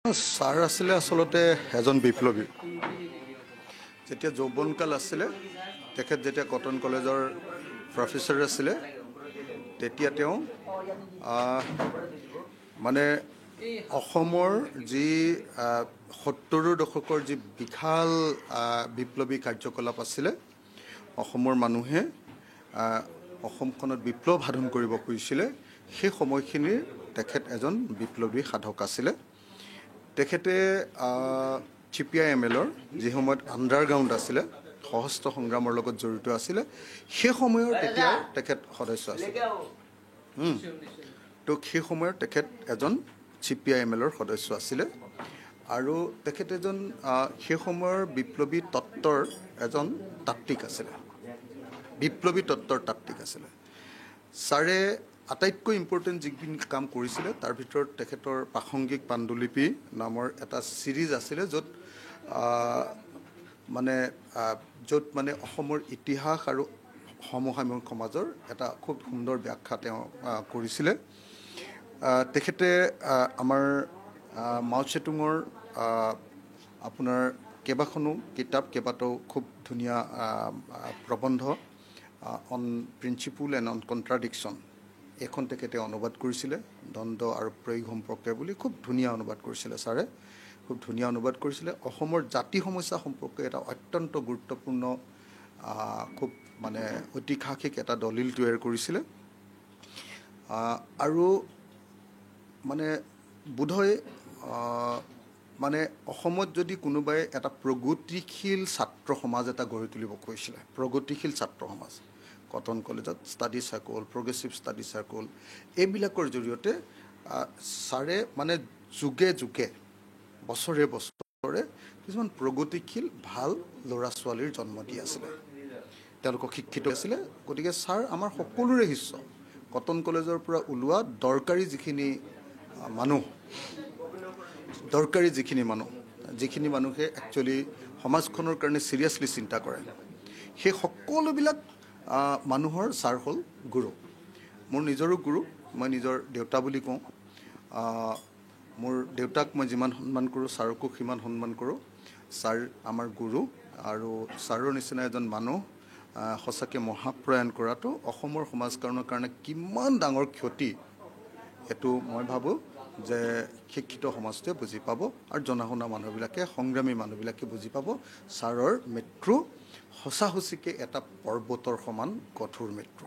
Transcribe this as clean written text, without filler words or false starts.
Sir আছিলে আচলতে এজন বিপ্লৱী। যেতিয়া যৌৱনকাল আছিলে, তেখেত যেতিয়া কটন কলেজৰ প্ৰফেচৰ আছিলে, তেতিয়া তেওঁ মানে অসমৰ যি ৭০ৰ দশকৰ যি বিশাল বিপ্লৱী কাৰ্যকলাপ আছিলে, অসমৰ মানুহে অসমখনত বিপ্লৱ সাধন কৰিব খুজিছিলে, সেই সময়খিনিৰ তেখেত এজন বিপ্লৱী সাধক আছিলে। তেখেতে CPI-MLৰ যি সময়ত আণ্ডাৰগ্ৰাউণ্ড আছিলে, সশস্ত্ৰ সংগ্ৰামৰ লগত জড়িত আছিলে, সেই সময়ৰ তেতিয়া তেখেত সদস্য আছিলে। তো সেই সময়ৰ তেখেত এজন CPI-MLৰ সদস্য আছিলে আৰু তেখেত এজন সেই সময়ৰ বিপ্লৱী তত্ত্বৰ এজন তাত্ত্বিক আছিলে, বিপ্লৱী তত্ত্বৰ তাত্ত্বিক আছিলে। ছাৰে আটাইতকৈ ইম্পৰ্টেণ্ট যিখিনি কাম কৰিছিলে, তাৰ ভিতৰত তেখেতৰ প্ৰাসংগিক পাণ্ডুলিপি নামৰ এটা ছিৰিজ আছিলে, য'ত মানে অসমৰ ইতিহাস আৰু সমসাময়িক সমাজৰ এটা খুব সুন্দৰ ব্যাখ্যা তেওঁ কৰিছিলে। তেখেতে আমাৰ মাও চেতুঙৰ আপোনাৰ কেইবাখনো কিতাপ, কেইবাটাও খুব ধুনীয়া প্ৰবন্ধ, on principle and on contradiction, এইখন তেখেতে অনুবাদ কৰিছিলে, দ্বন্দ্ব আৰু প্ৰয়োগ সম্পৰ্কে বুলি খুব ধুনীয়া অনুবাদ কৰিছিলে ছাৰে, খুব ধুনীয়া অনুবাদ কৰিছিলে। অসমৰ জাতি সমস্যা সম্পৰ্কে এটা অত্যন্ত গুৰুত্বপূৰ্ণ খুব মানে ঐতিহাসিক এটা দলিল তৈয়াৰ কৰিছিলে। আৰু মানে বোধহয় মানে অসমত যদি কোনোবাই এটা প্ৰগতিশীল ছাত্ৰ সমাজ এটা গঢ়ি তুলিব খুজিছিলে, প্ৰগতিশীল ছাত্ৰ সমাজ, কটন কলেজত study circle, progressive study circle, এইবিলাকৰ জৰিয়তে ছাৰে মানে যুগে যুগে, বছৰে বছৰে কিছুমান প্ৰগতিশীল ভাল ল'ৰা ছোৱালীৰ জন্ম দি আছিলে, তেওঁলোকক শিক্ষিত আছিলে। গতিকে ছাৰ আমাৰ সকলোৰে শিষ্য। কটন কলেজৰ পৰা ওলোৱা দৰকাৰী যিখিনি মানুহ, যিখিনি মানুহে একচুৱেলি সমাজখনৰ কাৰণে চিৰিয়াছলি চিন্তা কৰে, সেই সকলোবিলাক মানুহৰ ছাৰ হ'ল গুৰু। মোৰ নিজৰো গুৰু, মই নিজৰ দেউতা বুলি কওঁ। মোৰ দেউতাক মই যিমান সন্মান কৰোঁ, ছাৰকো সিমান সন্মান কৰোঁ। ছাৰ আমাৰ গুৰু, আৰু ছাৰৰ নিচিনা এজন মানুহ সঁচাকৈ মহাপ্ৰয়াণ কৰাটো অসমৰ সমাজকৰণৰ কাৰণে কিমান ডাঙৰ ক্ষতি, সেইটো মই ভাবোঁ যে শিক্ষিত সমাজটোৱে বুজি পাব, আৰু জনা শুনা মানুহবিলাকে, সংগ্ৰামী মানুহবিলাকে বুজি পাব। ছাৰৰ মৃত্যু সঁচা সঁচিকৈ এটা পৰ্বতৰ সমান কঠোৰ মৃত্যু।